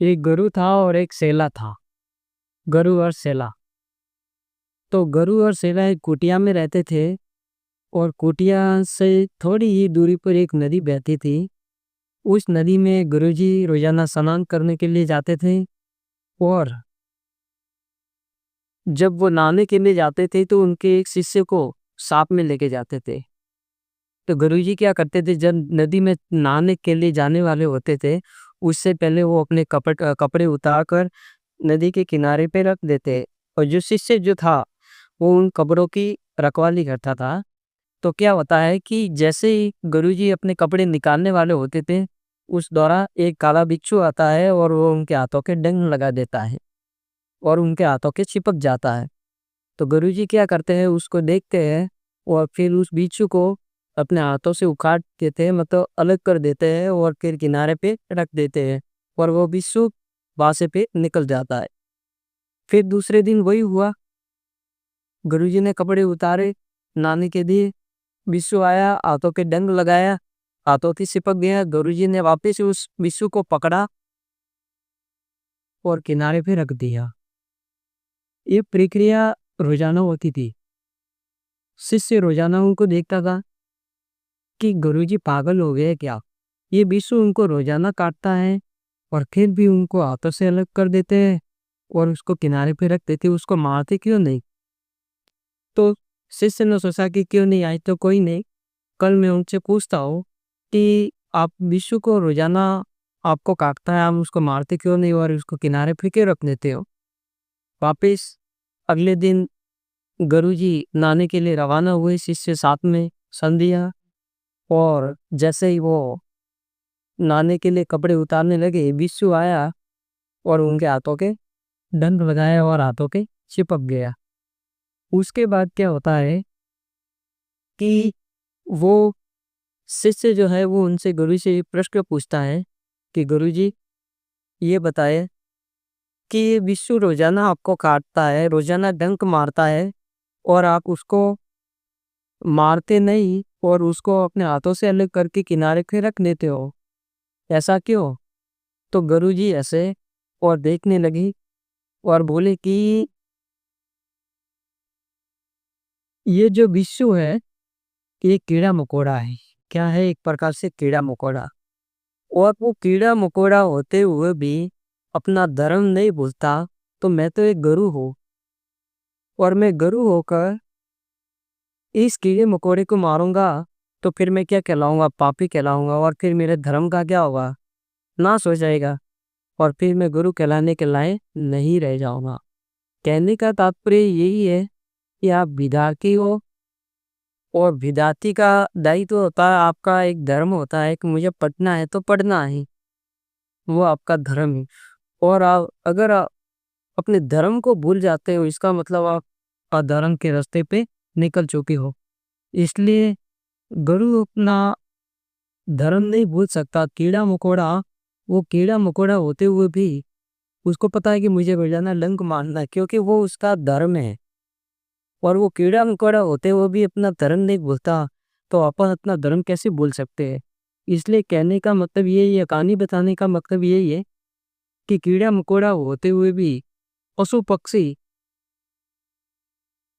एक गरु था और एक सेला था। गरु और सेला। तो गरु और सेला एक कुटिया में रहते थे और कुटिया से थोड़ी ही दूरी पर एक नदी बहती थी। उस नदी में गुरुजी रोजाना स्नान करने के लिए जाते थे और जब वो नहाने के लिए जाते थे तो उनके एक शिष्य को साथ में लेके जाते थे। तो गुरुजी क्या करते थे, जब नदी में नहाने के लिए जाने वाले होते थे उससे पहले वो अपने कपड़े उतार कर नदी के किनारे पे रख देते और जो शिष्य जो था वो उन कपड़ों की रखवाली करता था। तो क्या होता है कि जैसे ही गुरुजी अपने कपड़े निकालने वाले होते थे उस दौरान एक काला बिच्छू आता है और वो उनके हाथों के डंक लगा देता है और उनके हाथों के चिपक जाता है। तो गुरुजी क्या करते हैं, उसको देखते हैं और फिर उस बिच्छू को अपने हाथों से उखाड़ देते हैं, मतलब अलग कर देते हैं और फिर किनारे पे रख देते हैं और वो बिच्छू वहां से पे निकल जाता है। फिर दूसरे दिन वही हुआ। गुरुजी ने कपड़े उतारे नहाने के लिए, बिच्छू आया, हाथों के डंक लगाया, हाथों से चिपक गया। गुरुजी ने वापस उस बिच्छू को पकड़ा और किनारे पे रख दिया। ये प्रक्रिया रोजाना होती थी। शिष्य रोजाना उनको देखता था कि गुरुजी पागल हो गए क्या, ये बिच्छू उनको रोजाना काटता है और फिर भी उनको हाथों से अलग कर देते हैं और उसको किनारे पे रख देते, उसको मारते क्यों नहीं। तो शिष्य ने सोचा कि क्यों नहीं, आज तो कोई नहीं, कल मैं उनसे पूछता हूँ कि आप विश्व को रोजाना आपको काटता है, आप उसको मारते क्यों नहीं और उसको किनारे पे क्यों रख देते हो। वापिस अगले दिन गुरुजी नहाने के लिए रवाना हुए, शिष्य साथ में सन दिया और जैसे ही वो नहाने के लिए कपड़े उतारने लगे विश्व आया और उनके हाथों के दंड लगाया और हाथों के चिपक गया। उसके बाद क्या होता है कि वो शिष्य जो है वो उनसे गुरु से प्रश्न पूछता है कि गुरुजी ये बताए कि ये विश्व रोजाना आपको काटता है, रोजाना डंक मारता है और आप उसको मारते नहीं और उसको अपने हाथों से अलग करके किनारे पे रख देते हो, ऐसा क्यों। तो गुरुजी ऐसे और देखने लगी और बोले कि ये जो विश्व है ये कीड़ा मकोड़ा है। क्या है, एक प्रकार से कीड़ा मकोड़ा। और वो कीड़ा मकोड़ा होते हुए भी अपना धर्म नहीं भूलता। तो मैं तो एक गुरु हूँ और मैं गुरु होकर इस कीड़े मकोड़े को मारूंगा तो फिर मैं क्या कहलाऊंगा, पापी कहलाऊंगा और फिर मेरे धर्म का क्या होगा, नाश हो जाएगा और फिर मैं गुरु कहलाने के लायक नहीं रह जाऊंगा। कहने का तात्पर्य यही है कि आप विद्यार्थी हो और विद्यार्थी का दायित्व होता है, आपका एक धर्म होता है कि मुझे पढ़ना है तो पढ़ना है, वो आपका धर्म है। और आप अगर आप अपने धर्म को भूल जाते हो इसका मतलब आप अधर्म के रास्ते पे निकल चुके हो। इसलिए गुरु अपना धर्म नहीं भूल सकता। कीड़ा मकोड़ा, वो कीड़ा मकोड़ा होते हुए भी उसको पता है कि मुझे रोजाना लंक मारना है क्योंकि वो उसका धर्म है। और वो कीड़ा मकोड़ा होते हुए भी अपना धर्म नहीं भूलता तो अपन अपना धर्म कैसे भूल सकते हैं। इसलिए कहने का मतलब यही है, कहानी बताने का मतलब यही है कि कीड़ा मकोड़ा होते हुए भी पशु पक्षी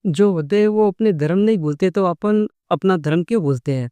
जो होते हैं वो अपने धर्म नहीं भूलते तो अपन अपना धर्म क्यों भूलते हैं।